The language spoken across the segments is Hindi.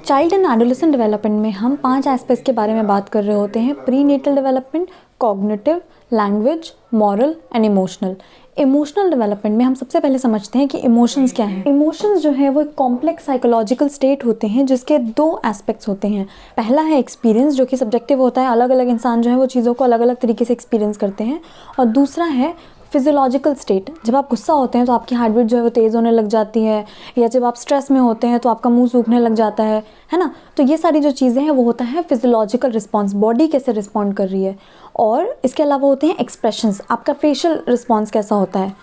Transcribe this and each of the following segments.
चाइल्ड एंड एडोलेसेंट डेवलपमेंट में हम 5 एस्पेक्ट्स के बारे में बात कर रहे होते हैं। Prenatal development, cognitive, language, moral and emotional. Emotional development में हम सबसे पहले समझते हैं कि इमोशंस क्या हैं। इमोशंस जो है वो एक कॉम्प्लेक्स साइकोलॉजिकल स्टेट होते हैं जिसके 2 एस्पेक्ट्स होते हैं। पहला है एक्सपीरियंस, जो कि सब्जेक्टिव होता है, अलग अलग इंसान जो है वो चीज़ों को अलग अलग तरीके से एक्सपीरियंस करते हैं। और दूसरा है फिजियोलॉजिकल स्टेट। जब आप गुस्सा होते हैं तो आपकी हार्ट बीट जो है वो तेज़ होने लग जाती है, या जब आप स्ट्रेस में होते हैं तो आपका मुंह सूखने लग जाता है ना। तो ये सारी जो चीज़ें हैं वो होता है फिजियोलॉजिकल रिस्पॉन्स, बॉडी कैसे रिस्पॉन्ड कर रही है। और इसके अलावा होते हैं एक्सप्रेशंस, आपका फेशियल रिस्पॉन्स कैसा होता है।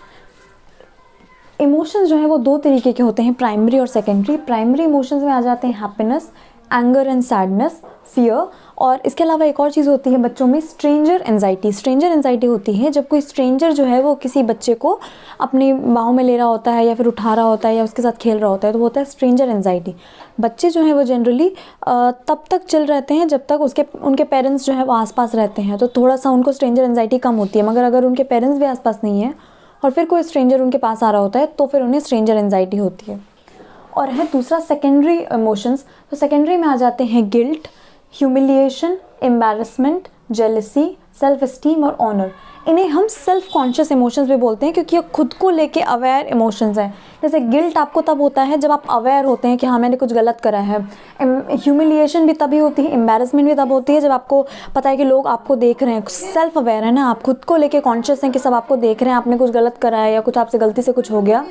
इमोशंस जो है वो 2 तरीके के होते हैं, प्राइमरी और सेकेंडरी। प्राइमरी इमोशंस में आ जाते हैं happiness, anger and sadness, fear. और इसके अलावा एक और चीज़ होती है बच्चों में, स्ट्रेंजर एंजाइटी। स्ट्रेंजर एंजाइटी होती है जब कोई स्ट्रेंजर जो है वो किसी बच्चे को अपनी बाहों में ले रहा होता है या फिर उठा रहा होता है या उसके साथ खेल रहा होता है, तो वो होता है स्ट्रेंजर एंजाइटी। बच्चे जो हैं वो जनरली तब तक चिल रहते हैं जब तक उनके पेरेंट्स जो है वो आसपास रहते हैं, तो थोड़ा सा उनको स्ट्रेंजर एंजाइटी कम होती है। मगर अगर उनके पेरेंट्स भी आसपास नहीं है और फिर कोई स्ट्रेंजर उनके पास आ रहा होता है तो फिर उन्हें स्ट्रेंजर एंजाइटी होती है। और है दूसरा सेकेंडरी इमोशंस। तो सेकेंडरी में आ जाते हैं guilt, humiliation, embarrassment, jealousy, self esteem और ऑनर। इन्हें हम सेल्फ कॉन्शियस इमोशंस भी बोलते हैं क्योंकि ये खुद को लेके अवेयर इमोशंस हैं। जैसे गिल्ट आपको तब होता है जब आप अवेयर होते हैं कि हाँ मैंने कुछ गलत करा है। ह्यूमिलिएशन भी तभी होती है, एम्बैरेसमेंट भी तब होती है जब आपको पता है कि लोग आपको देख रहे हैं। सेल्फ अवेयर है ना, आप खुद को लेके कॉन्शियस हैं कि सब आपको देख रहे हैं, आपने कुछ गलत करा है या कुछ आपसे गलती से कुछ हो गया।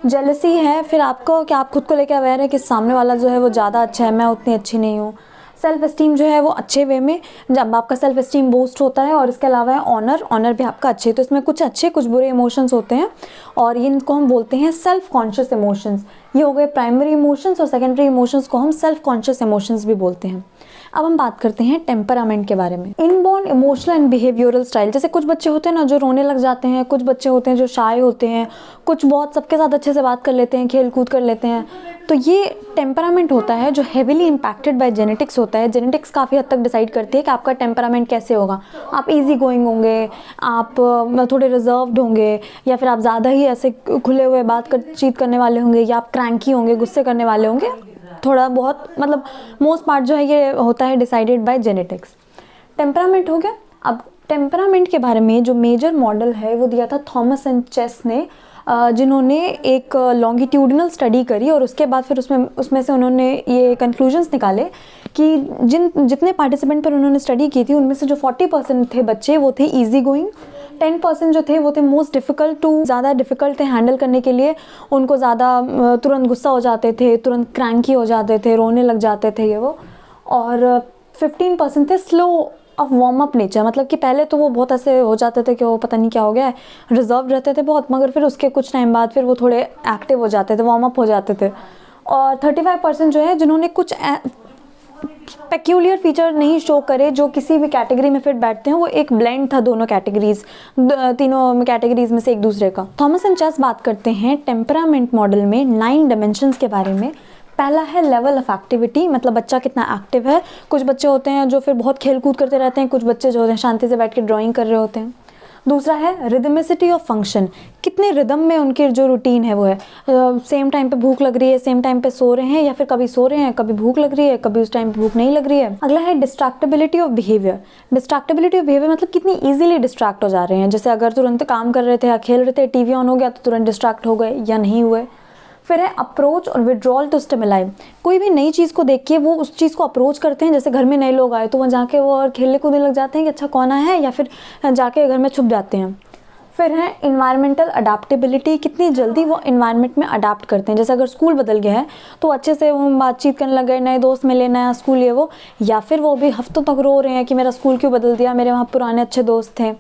जेलसी है फिर आपको कि आप खुद को लेके अवेयर है कि सामने वाला जो है वो ज़्यादा अच्छा है, मैं उतनी अच्छी नहीं हूँ। सेल्फ एस्टीम जो है वो अच्छे वे में, जब आपका सेल्फ एस्टीम बूस्ट होता है। और इसके अलावा है ऑनर, ऑनर भी आपका अच्छे। तो इसमें कुछ अच्छे कुछ बुरे इमोशंस होते हैं और ये इनको हम बोलते हैं सेल्फ कॉन्शियस इमोशंस। ये हो गए प्राइमरी इमोशंस, और सेकेंडरी इमोशंस को हम सेल्फ कॉन्शियस इमोशंस भी बोलते हैं। अब हम बात करते हैं टेम्परामेंट के बारे में। Inborn emotional and behavioural style. जैसे कुछ बच्चे होते हैं ना जो रोने लग जाते हैं, कुछ बच्चे होते हैं जो शाय होते हैं, कुछ बहुत सबके साथ अच्छे से बात कर लेते हैं, खेल कूद कर लेते हैं। तो ये टेम्परामेंट होता है जो हेविली इम्पैक्टेड बाय जेनेटिक्स होता है। जेनेटिक्स काफ़ी हद तक डिसाइड करती है कि आपका टेम्परामेंट कैसे होगा। आप इजी गोइंग होंगे, आप थोड़े रिजर्व्ड होंगे, या फिर आप ज़्यादा ही ऐसे खुले हुए बातचीत करने वाले होंगे, या आप क्रैंकी होंगे, गुस्से करने वाले होंगे। थोड़ा बहुत मतलब मोस्ट पार्ट जो है ये होता है डिसाइडेड बाय जेनेटिक्स। टेम्परामेंट हो गया। अब टेम्परामेंट के बारे में जो मेजर मॉडल है वो दिया था थॉमस एंड चेस ने, जिन्होंने एक लॉन्गिट्यूडिनल स्टडी करी और उसके बाद फिर उसमें से उन्होंने ये कंक्लूजन्स निकाले कि जितने पार्टिसिपेंट पर उन्होंने स्टडी की थी उनमें से जो 40% थे बच्चे वो थे ईजी गोइंग, 10% जो थे वो थे मोस्ट डिफ़िकल्ट टू, ज़्यादा डिफ़िकल्ट थे हैंडल करने के लिए। उनको ज़्यादा तुरंत गुस्सा हो जाते थे, तुरंत क्रैंकी हो जाते थे, रोने लग जाते थे ये वो। और 15% थे slow of warm up nature, मतलब कि पहले तो वो बहुत ऐसे हो जाते थे कि वो पता नहीं क्या हो गया है, रिजर्व रहते थे बहुत, मगर फिर उसके कुछ टाइम बाद फिर वो थोड़े एक्टिव हो जाते थे, वार्म अप हो जाते थे। और 35% जो है जिन्होंने कुछ पेक्यूलियर फीचर नहीं शो करे जो किसी भी कैटेगरी में फिट बैठते हैं, वो एक ब्लेंड था दोनों कैटेगरीज, तीनों कैटेगरीज में से एक दूसरे का। थॉमस एंड चेस बात करते हैं टेम्परामेंट मॉडल में 9 डायमेंशंस के बारे में। पहला है लेवल ऑफ एक्टिविटी, मतलब बच्चा कितना एक्टिव है। कुछ बच्चे होते हैं जो फिर बहुत खेल कूद करते रहते हैं, कुछ बच्चे जो होते हैं शांति से बैठ के ड्राइंग कर रहे होते हैं। दूसरा है रिदमिसिटी ऑफ फंक्शन, कितने रिदम में उनके जो रूटीन है वो है। सेम टाइम पे भूख लग रही है, सेम टाइम पे सो रहे हैं, या फिर कभी सो रहे हैं, कभी भूख लग रही है, कभी उस टाइम पे भूख नहीं लग रही है। अगला है डिस्ट्रैक्टेबिलिटी ऑफ बिहेवियर। डिस्ट्रैक्टेबिलिटी ऑफ बिहेवियर मतलब कितनी ईजिली डिस्ट्रैक्ट हो जा रहे हैं। जैसे अगर तुरंत काम कर रहे थे या खेल रहे थे, टीवी ऑन हो गया तो तुरंत डिस्ट्रैक्ट हो गए या नहीं हुए। फिर है अप्रोच और विड्रॉल टू स्टिमुलाई। कोई भी नई चीज़ को देख के वो उस चीज़ को अप्रोच करते हैं। जैसे घर में नए लोग आए तो वहाँ जाके वो और खेलने कूदने लग जाते हैं कि अच्छा कौन है, या फिर जाके घर में छुप जाते हैं। फिर है इन्वायरमेंटल अडाप्टेबिलिटी, कितनी जल्दी वो इन्वायरमेंट में अडाप्ट करते हैं। जैसे अगर स्कूल बदल गया है तो अच्छे से वो बातचीत करने लग गए, नए दोस्त मिले, नया स्कूल ये वो, या फिर वो भी हफ्तों तक रो रहे हैं कि मेरा स्कूल क्यों बदल दिया, मेरे वहाँ पुराने अच्छे दोस्त थे।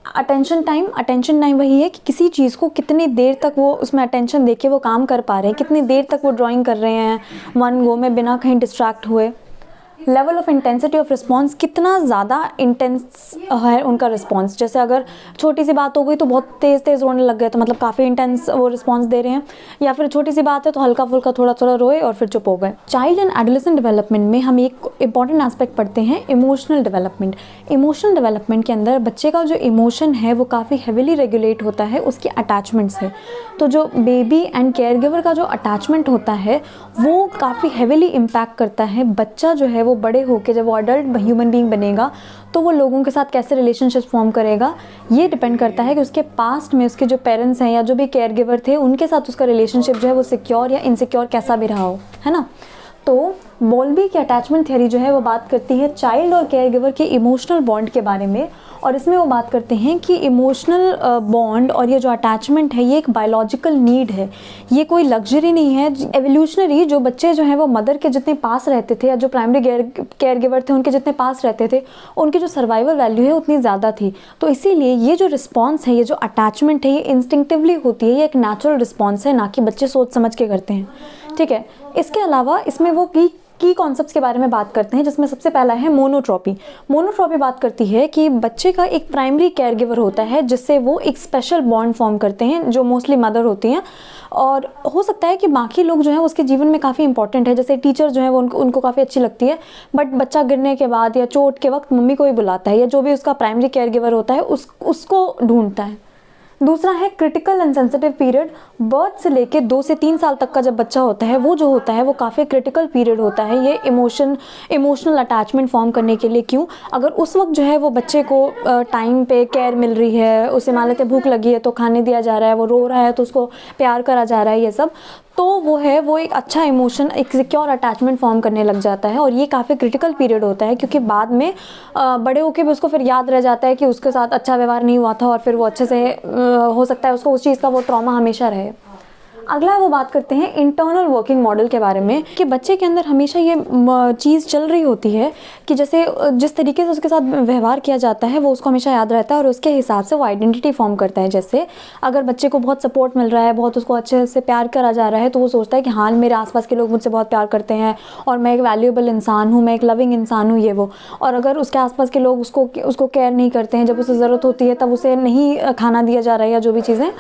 अटेंशन टाइम वही है कि किसी चीज़ को कितनी देर तक वो उसमें अटेंशन देके वो काम कर पा रहे हैं, कितनी देर तक वो ड्राइंग कर रहे हैं वन गो में बिना कहीं डिस्ट्रैक्ट हुए। Level of intensity of response, कितना ज़्यादा इंटेंस है उनका रिस्पॉन्स। जैसे अगर छोटी सी बात हो गई तो बहुत तेज़ तेज़ रोने लग गए, तो मतलब काफ़ी इंटेंस वो रिस्पॉन्स दे रहे हैं, या फिर छोटी सी बात है तो हल्का फुल्का थोड़ा थोड़ा रोए और फिर चुप हो गए। चाइल्ड एंड एडोलेसेंट डेवलपमेंट में हम एक इंपॉर्टेंट एस्पेक्ट पढ़ते हैं इमोशनल डेवलपमेंट। इमोशनल डेवलपमेंट के अंदर बच्चे का जो इमोशन है वो काफ़ी हेविली रेगुलेट होता है उसकी अटैचमेंट से। तो जो बेबी एंड केयर गिवर का जो अटैचमेंट होता है वो काफ़ी हेविली इम्पैक्ट करता है। बच्चा जो है वो बड़े होकर जब वो अडल्ट ह्यूमन बीइंग बनेगा तो वो लोगों के साथ कैसे रिलेशनशिप फॉर्म करेगा, ये डिपेंड करता है कि उसके पास्ट में उसके जो पेरेंट्स हैं या जो भी केयर गिवर थे उनके साथ उसका रिलेशनशिप जो है वो सिक्योर या इनसिक्योर कैसा भी रहा हो, है ना। तो बॉल्बी की अटैचमेंट थ्योरी जो है वो बात करती है चाइल्ड और केयर गिवर के इमोशनल बॉन्ड के बारे में, और इसमें वो बात करते हैं कि इमोशनल बॉन्ड और ये जो अटैचमेंट है ये एक बायोलॉजिकल नीड है, ये कोई लग्जरी नहीं है। एवोल्यूशनरी जो बच्चे जो हैं वो मदर के जितने पास रहते थे या जो प्राइमरी केयर गिवर थे उनके जितने पास रहते थे, उनकी जो सर्वाइवल वैल्यू है उतनी ज़्यादा थी। तो इसीलिए ये जो रिस्पॉन्स है, ये जो अटैचमेंट है, ये इंस्टिंक्टिवली होती है, ये एक नेचुरल रिस्पॉन्स है, ना कि बच्चे सोच समझ के करते हैं, ठीक है। इसके अलावा इसमें वो की कॉन्सेप्ट्स के बारे में बात करते हैं, जिसमें सबसे पहला है मोनोट्रॉपी। मोनोट्रॉपी बात करती है कि बच्चे का एक प्राइमरी केयर गिवर होता है जिससे वो एक स्पेशल बॉन्ड फॉर्म करते हैं, जो मोस्टली मदर होती हैं, और हो सकता है कि बाकी लोग जो हैं उसके जीवन में काफ़ी इंपॉर्टेंट है, जैसे टीचर जो है वो उनको काफ़ी अच्छी लगती है, बट बच्चा गिरने के बाद या चोट के वक्त मम्मी को ही बुलाता है या जो भी उसका प्राइमरी केयर गिवर होता है उसको ढूंढता है। दूसरा है critical and sensitive period. Birth से लेके 2 से 3 साल तक का जब बच्चा होता है वो जो होता है वो काफ़ी क्रिटिकल पीरियड होता है, ये इमोशनल अटैचमेंट फॉर्म करने के लिए। क्यों? अगर उस वक्त जो है वो बच्चे को टाइम पे केयर मिल रही है, उसे मान लेते भूख लगी है तो खाने दिया जा रहा है, वो रो रहा है तो उसको प्यार करा जा रहा है, ये सब, तो वो एक अच्छा इमोशन, एक सिक्योर अटैचमेंट फॉर्म करने लग जाता है। और ये काफ़ी क्रिटिकल पीरियड होता है क्योंकि बाद में बड़े होके भी उसको फिर याद रह जाता है कि उसके साथ अच्छा व्यवहार नहीं हुआ था, और फिर वो अच्छे से हो सकता है उसको उस चीज़ का वो ट्रॉमा हमेशा रहे। अगला वो बात करते हैं इंटरनल वर्किंग मॉडल के बारे में, कि बच्चे के अंदर हमेशा ये चीज़ चल रही होती है कि जैसे जिस तरीके से उसके साथ व्यवहार किया जाता है वो उसको हमेशा याद रहता है और उसके हिसाब से वो आइडेंटिटी फॉर्म करता है। जैसे अगर बच्चे को बहुत सपोर्ट मिल रहा है, बहुत उसको अच्छे से प्यार करा जा रहा है, तो वो सोचता है कि हाँ मेरे आसपास के लोग मुझसे बहुत प्यार करते हैं और मैं एक वैल्यूएबल इंसान हूँ, मैं एक लविंग इंसान हूँ, ये वो। और अगर उसके आसपास के लोग उसको केयर नहीं करते हैं, जब उसे ज़रूरत होती है तब उसे नहीं खाना दिया जा रहा है या जो भी चीज़ें,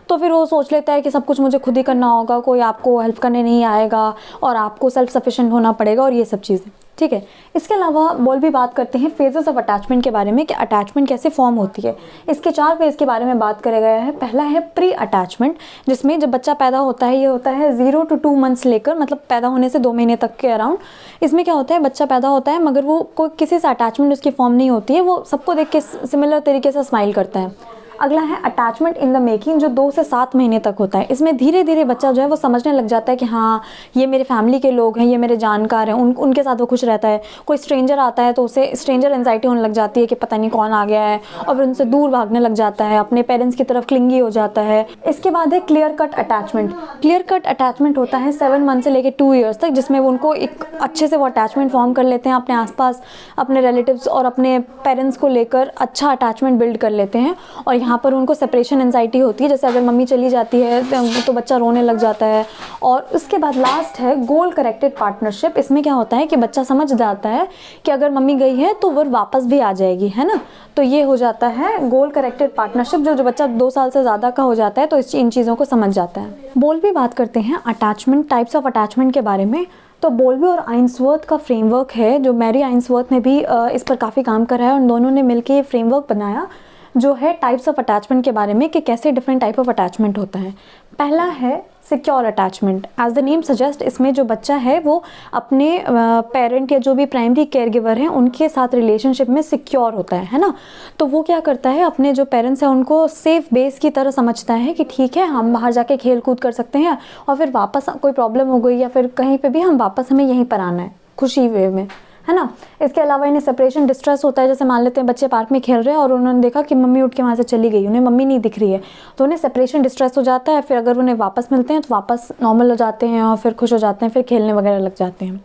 तो फिर वो सोच लेता है कि सब कुछ मुझे खुद ही करना होगा, कोई आपको हेल्प करने नहीं आएगा और आपको सेल्फ सफिशिएंट होना पड़ेगा और ये सब चीज़ें, ठीक है। इसके अलावा बॉल भी बात करते हैं फेजेस ऑफ अटैचमेंट के बारे में, कि अटैचमेंट कैसे फॉर्म होती है। इसके 4 फेज़ के बारे में बात करा गया है। पहला है प्री अटैचमेंट, जिसमें जब बच्चा पैदा होता है, ये होता है 0 to 2 मंथ्स लेकर, मतलब पैदा होने से 2 महीने तक के अराउंड। इसमें क्या होता है, बच्चा पैदा होता है मगर वो कोई किसी से अटैचमेंट उसकी फॉर्म नहीं होती है, वो सबको देख के सिमिलर तरीके से स्माइल करता है। अगला है अटैचमेंट इन द मेकिंग, जो 2 से 7 महीने तक होता है। इसमें धीरे धीरे बच्चा जो है वो समझने लग जाता है कि हाँ ये मेरे फैमिली के लोग हैं, ये मेरे जानकार हैं, उनके साथ वो खुश रहता है। कोई स्ट्रेंजर आता है तो उसे स्ट्रेंजर एंजाइटी होने लग जाती है कि पता नहीं कौन आ गया है, और फिर उनसे दूर भागने लग जाता है, अपने पेरेंट्स की तरफ क्लिंगी हो जाता है। इसके बाद है clear cut attachment. Clear cut attachment होता है 7 मंथ से लेकर 2 ईयर्स तक, जिसमें वो उनको एक अच्छे से वो अटैचमेंट फॉर्म कर लेते हैं, अपने आसपास अपने रिलेटिव्स और अपने पेरेंट्स को लेकर अच्छा अटैचमेंट बिल्ड कर लेते हैं। और यहाँ पर उनको सेपरेशन एंजाइटी होती है, जैसे अगर मम्मी चली जाती है तो बच्चा रोने लग जाता है। और उसके बाद लास्ट है गोल करेक्टेड पार्टनरशिप। इसमें क्या होता है कि बच्चा समझ जाता है कि अगर मम्मी गई है तो वो वापस भी आ जाएगी, है ना। तो ये हो जाता है गोल करेक्टेड पार्टनरशिप। जो बच्चा 2 साल से ज़्यादा का हो जाता है तो इन चीज़ों को समझ जाता है। बोल भी बात करते हैं अटैचमेंट, टाइप्स ऑफ अटैचमेंट के बारे में। तो बोल्बी और आइंसवर्थ का फ्रेमवर्क है, जो मैरी आइंसवर्थ ने भी इस पर काफ़ी काम करा है, और दोनों ने मिलकर ये फ्रेमवर्क बनाया जो है टाइप्स ऑफ अटैचमेंट के बारे में, कि कैसे डिफरेंट टाइप ऑफ अटैचमेंट होता है। पहला है secure attachment. As the name suggest, इसमें जो बच्चा है वो अपने पेरेंट या जो भी प्राइमरी केयर गिवर हैं उनके साथ रिलेशनशिप में सिक्योर होता है ना। तो वो क्या करता है, अपने जो पेरेंट्स हैं उनको सेफ बेस की तरह समझता है कि ठीक है हम बाहर जाके खेल कूद कर सकते हैं, और फिर वापस कोई प्रॉब्लम हो गई या फिर कहीं पे भी हमें यहीं पर आना है खुशी वे में, है ना। इसके अलावा इन्हें सेपरेशन डिस्ट्रेस होता है। जैसे मान लेते हैं बच्चे पार्क में खेल रहे हैं और उन्होंने देखा कि मम्मी उठ के वहाँ से चली गई, उन्हें मम्मी नहीं दिख रही है, तो उन्हें सेपरेशन डिस्ट्रेस हो जाता है। फिर अगर उन्हें वापस मिलते हैं तो वापस नॉर्मल हो जाते हैं और फिर खुश हो जाते हैं, फिर खेलने वगैरह लग जाते हैं।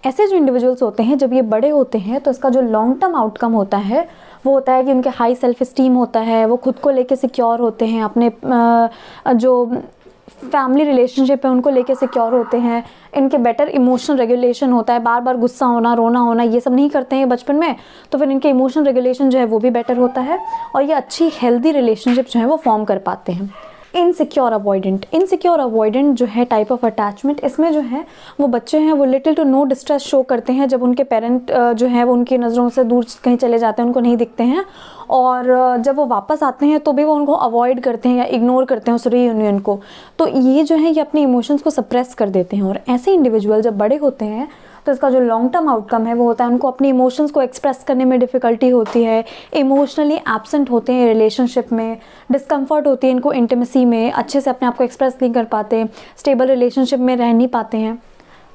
ऐसे जो इंडिविजुअल्स होते हैं जब ये बड़े होते हैं तो इसका जो लॉन्ग टर्म आउटकम होता है वो होता है कि उनके हाई सेल्फ इस्टीम होता है, वो खुद को लेके सिक्योर होते हैं, अपने जो फैमिली रिलेशनशिप है उनको लेके सिक्योर होते हैं, इनके बेटर इमोशनल रेगुलेशन होता है, बार बार गुस्सा होना, रोना होना, ये सब नहीं करते हैं बचपन में, तो फिर इनके इमोशनल रेगुलेशन जो है वो भी बेटर होता है और ये अच्छी हेल्दी रिलेशनशिप जो है वो फॉर्म कर पाते हैं। इनसिक्योर अवॉइडेंट जो है टाइप ऑफ अटैचमेंट, इसमें जो है वो बच्चे हैं वो little to no distress show करते हैं जब उनके पेरेंट जो है वो उनकी नज़रों से दूर कहीं चले जाते हैं, उनको नहीं दिखते हैं, और जब वो वापस आते हैं तो भी वो उनको अवॉइड करते हैं या इग्नोर करते हैं उस रीयूनियन को। तो ये जो है ये अपने इमोशंस को सप्रेस कर देते हैं, और ऐसे इंडिविजुअल जब बड़े होते हैं तो इसका जो लॉन्ग टर्म आउटकम है वो होता है उनको अपने इमोशंस को एक्सप्रेस करने में डिफ़िकल्टी होती है, इमोशनली एब्सेंट होते हैं रिलेशनशिप में, डिस्कम्फर्ट होती है इनको इंटीमेसी में, अच्छे से अपने आप को एक्सप्रेस नहीं कर पाते, स्टेबल रिलेशनशिप में रह नहीं पाते हैं।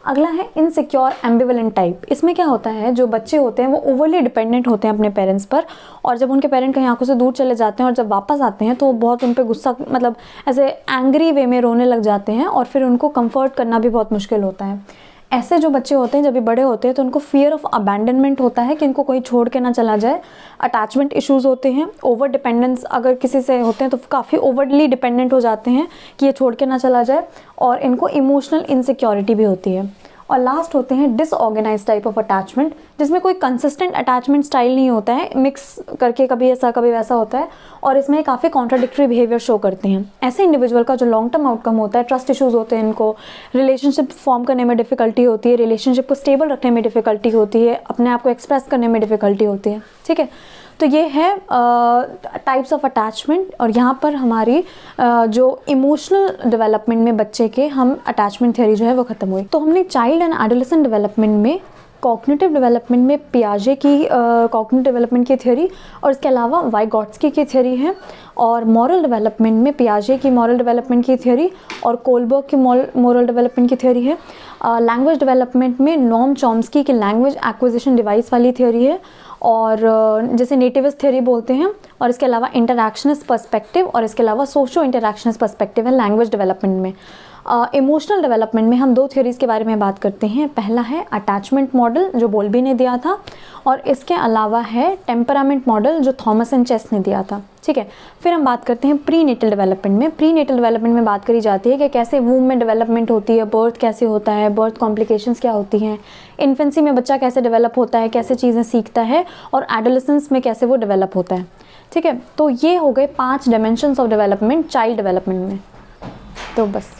अगला है इनसिक्योर एम्बिवेलेंट टाइप। इसमें क्या होता है, जो बच्चे होते हैं वो ओवरली डिपेंडेंट होते हैं अपने पेरेंट्स पर, और जब उनके पेरेंट कहीं आंखों से दूर चले जाते हैं और जब वापस आते हैं तो वो बहुत उन पर गुस्सा, मतलब ऐसे एंग्री वे में रोने लग जाते हैं, और फिर उनको कंफर्ट करना भी बहुत मुश्किल होता है। ऐसे जो बच्चे होते हैं जब भी बड़े होते हैं तो उनको फियर ऑफ अबैंडनमेंट होता है कि इनको कोई छोड़ के ना चला जाए, अटैचमेंट इश्यूज़ होते हैं, ओवर डिपेंडेंस अगर किसी से होते हैं तो काफ़ी ओवरली डिपेंडेंट हो जाते हैं कि ये छोड़ के ना चला जाए, और इनको इमोशनल इनसिक्योरिटी भी होती है। और लास्ट होते हैं डिसऑर्गेनाइज टाइप ऑफ अटैचमेंट, जिसमें कोई कंसिस्टेंट अटैचमेंट स्टाइल नहीं होता है, मिक्स करके कभी ऐसा कभी वैसा होता है, और इसमें काफ़ी कॉन्ट्राडिक्टरी बिहेवियर शो करते हैं। ऐसे इंडिविजुअल का जो लॉन्ग टर्म आउटकम होता है, ट्रस्ट इश्यूज़ होते हैं इनको, रिलेशनशिप फॉर्म करने में डिफ़िकल्टी होती है, रिलेशनशिप को स्टेबल रखने में डिफ़िकल्टी होती है, अपने आप को एक्सप्रेस करने में डिफ़िकल्टी होती है। ठीक है, तो ये है टाइप्स ऑफ अटैचमेंट, और यहाँ पर हमारी जो इमोशनल डेवलपमेंट में बच्चे के हम अटैचमेंट थ्योरी जो है वो ख़त्म हुई। तो हमने चाइल्ड एंड एडोलेसेंट डेवलपमेंट में कॉग्निटिव डेवलपमेंट में पियाजे की कॉग्निटिव डेवलपमेंट की थ्योरी, और इसके अलावा वाइगॉट्स्की की थ्योरी है, और मॉरल डेवलपमेंट में पियाजे की मॉरल डेवलपमेंट की थ्योरी और कोलबर्ग की मॉरल डेवलपमेंट की थ्योरी है। लैंग्वेज डेवलपमेंट में नॉम चॉम्स्की की लैंग्वेज एक्विजिशन डिवाइस वाली थ्योरी है, और जैसे नेटिविस्ट थ्योरी बोलते हैं, और इसके अलावा इंटरैक्शनिस्ट पर्सपेक्टिव, और इसके अलावा सोशो इंटरैक्शनिस्ट पर्सपेक्टिव है लैंग्वेज डेवलपमेंट में। इमोशनल डेवलपमेंट में हम दो थ्योरीज़ के बारे में बात करते हैं। पहला है अटैचमेंट मॉडल जो बोल्बी ने दिया था, और इसके अलावा है टेम्परामेंट मॉडल जो थॉमस एंड चेस ने दिया था। ठीक है, फिर हम बात करते हैं प्री नेटल डेवलपमेंट में। प्री नेटल डेवलपमेंट में बात करी जाती है कि कैसे वूम में डेवलपमेंट होती है, बर्थ कैसे होता है, बर्थ कॉम्प्लिकेशंस क्या होती हैं, इन्फेंसी में बच्चा कैसे डेवलप होता है, कैसे चीज़ें सीखता है, और एडोलेसेंस में कैसे वो डेवलप होता है। ठीक है, तो ये हो गए 5 dimensions of development child development में। तो बस